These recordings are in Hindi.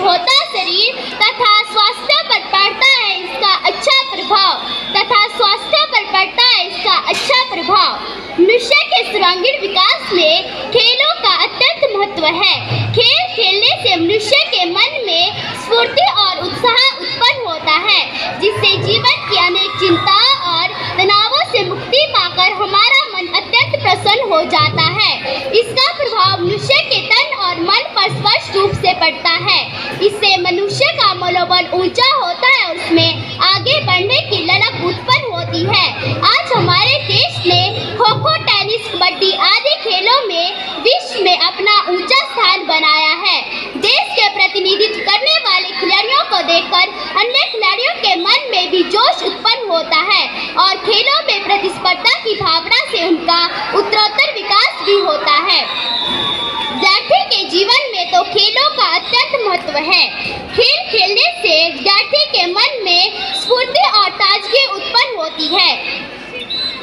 होता शरीर तथा स्वास्थ्य पर पड़ता है इसका अच्छा प्रभाव। मनुष्य के सर्वांगीण विकास में खेलों का अत्यंत महत्व है। खेल खेलने से मनुष्य के मन में स्फूर्ति और उत्साह उत्पन्न होता है, जिससे जीवन की अनेक चिंताओं और तनावों से मुक्ति पाकर हमारा मन अत्यंत प्रसन्न हो जाता है। इसका प्रभाव मनुष्य के तन और मन पर स्पष्ट रूप से पड़ता है। इससे मनुष्य का मनोबल ऊंचा होता है और उसमें आगे बढ़ने की ललक उत्पन्न होती है। आज हमारे देश ने खो-खो, टेनिस, कबड्डी आदि खेलों में विश्व में अपना ऊंचा स्थान बनाया है। देश के प्रतिनिधित्व करने वाले खिलाड़ियों को देखकर अन्य खिलाड़ियों के मन में भी जोश उत्पन्न होता है और खेलों में प्रतिस्पर्धा की भावना से उनका उत्तरोत्तर विकास भी होता है। विद्यार्थी के जीवन में तो खेलों का अत्यंत महत्व है। खेल खेलने से विद्यार्थी के मन में स्फूर्ति और ताजगी उत्पन्न होती है।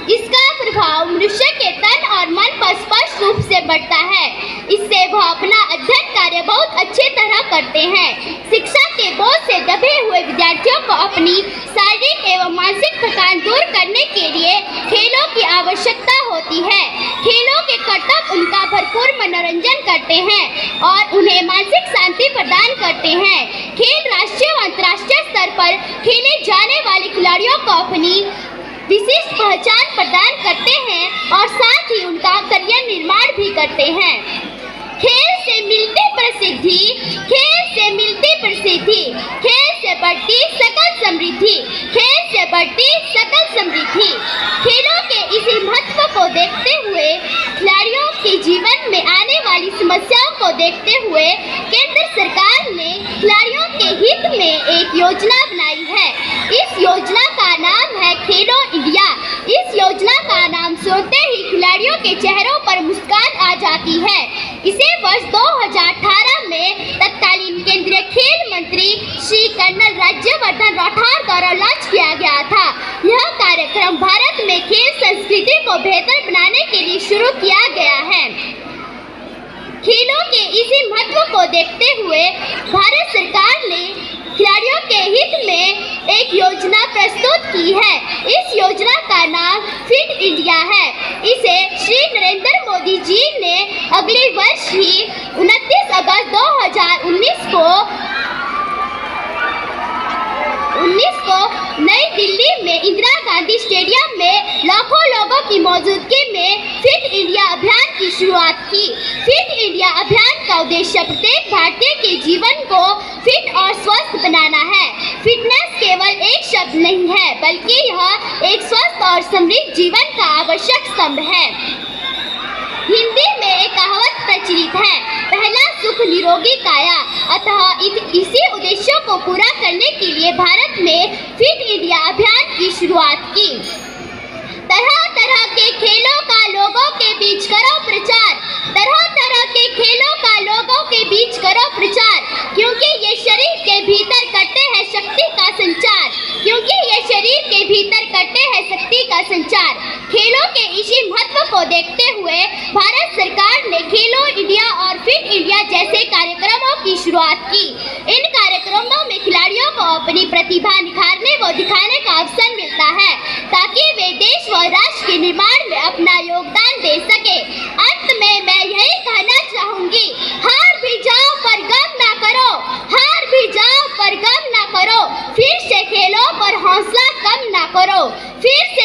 इसका प्रभाव मनुष्य के तन और मन पर स्पष्ट रूप से बढ़ता है। इससे वह अपना अध्ययन कार्य बहुत अच्छी तरह करते हैं। शिक्षा के बोझ से दबे हुए विद्यार्थियों को अपनी शारीरिक एवं मानसिक थकान दूर करने के लिए खेलों की आवश्यकता होती है। खेलों के करतब उनका भरपूर मनोरंजन करते हैं और उन्हें मानसिक शांति प्रदान करते हैं। खेल राष्ट्रीय व अंतर्राष्ट्रीय स्तर पर खेले जाने वाले खिलाड़ियों को अपनी विशिष्ट पहचान प्रदान करते हैं और साथ ही उनका करियर निर्माण भी करते हैं। खेल से मिलती प्रसिद्धि, खेल से मिलती प्रसिद्धि, खेल से बढ़ती सकल समृद्धि, खेल से बढ़ती सकल समृद्धि। खेलों के इसी महत्व को देखते हुए, खिलाड़ियों के जीवन में आने वाली समस्याओं को देखते हुए केंद्र सरकार ने खिलाड़ियों के हित में एक योजना बनाई है। इस योजना का नाम है खेलो इंडिया। इस योजना का नाम सुनते ही खिलाड़ियों के चेहरों पर मुस्कान आ जाती है। इसे वर्ष 2018 में तत्कालीन केंद्रीय खेल मंत्री श्री कर्नल राज्यवर्धन राठौर द्वारा लॉन्च किया गया था। यह कार्यक्रम भारत में खेल संस्कृति को बेहतर बनाने के लिए शुरू किया गया है। खेलों के इसी महत्व को देखते हुए भारत सरकार ने खिलाड़ियों के हित में एक योजना प्रस्तुत की है। इस योजना का नाम फिट इंडिया है। इसे श्री नरेंद्र मोदी जी ने अगले वर्ष ही 29 अगस्त 2019 को नई दिल्ली में इंदिरा गांधी स्टेडियम में लाखों लोगों की मौजूदगी में फिट इंडिया अभियान की शुरुआत की। फिट इंडिया अभियान का उद्देश्य प्रत्येक भारतीय के जीवन को फिट और स्वस्थ बनाना है। फिटनेस केवल एक शब्द नहीं है, बल्कि यह एक स्वस्थ और समृद्ध जीवन का आवश्यक स्तंभ है। हिंदी में एक कहावत प्रचलित है, पहला सुख निरोगी काया। अतः इसी उद्देश्यों को पूरा करने के लिए भारत में फिट इंडिया अभियान की शुरुआत की। तरह तरह के खेलों का लोगों के बीच करो प्रचार। तरह तरह के खेलों का लोगों के बीच करो प्रचार, क्योंकि ये शरीर के भीतर करते हैं शक्ति का संचार। क्योंकि ये शरीर के भीतर करते हैं शक्ति का संचार। खेलों के इसी महत्व को देखते हुए भारत सरकार ने खेलो इंडिया और फिट इंडिया जैसे कार्यक्रमों की शुरुआत की। इन कार्यक्रमों में खिलाड़ियों को अपनी प्रतिभा निखारने व दिखाने का अवसर मिलता है, ताकि वे देश व राष्ट्र के निर्माण में अपना योगदान दे सके। अंत में मैं यही कहना चाहूंगी, हार भी जाओ पर गम ना करो, हार भी जाओ पर गम ना करो, फिर से खेलो पर हौसला कम ना करो, फिर से